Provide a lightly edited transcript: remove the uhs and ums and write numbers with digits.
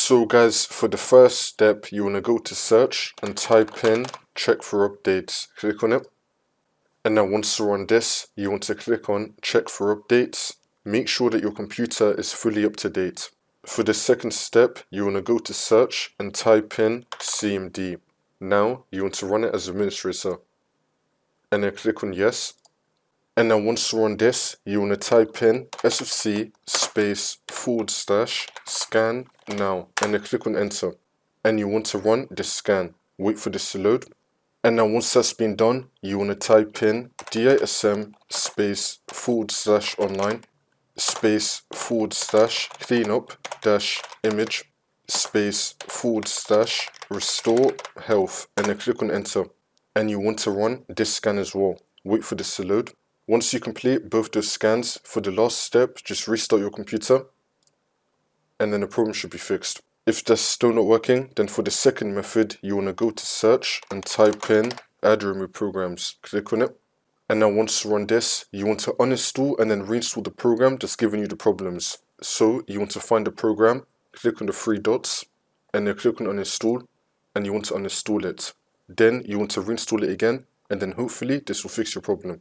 So guys, for the first step, you want to go to search and type in check for updates. Click on it. And now once you're on this, you want to click on check for updates. Make sure that your computer is fully up to date. For the second step, you want to go to search and type in CMD. Now you want to run it as administrator. And then click on yes. And now once you're on this, you want to type in SFC space / scan now. And then click on enter. And you want to run the scan. Wait for this to load. And now once that's been done, you want to type in DISM space / online space / cleanup - image space / restore health, and then click on enter. And you want to run this scan as well. Wait for this to load. Once you complete both those scans, for the last step, just restart your computer and then the problem should be fixed. If that's still not working, then for the second method, you want to go to search and type in add remove programs. Click on it. And now once you run this, you want to uninstall and then reinstall the program that's giving you the problems. So you want to find the program, click on the three dots, and then click on uninstall, and you want to uninstall it. Then you want to reinstall it again, and then hopefully this will fix your problem.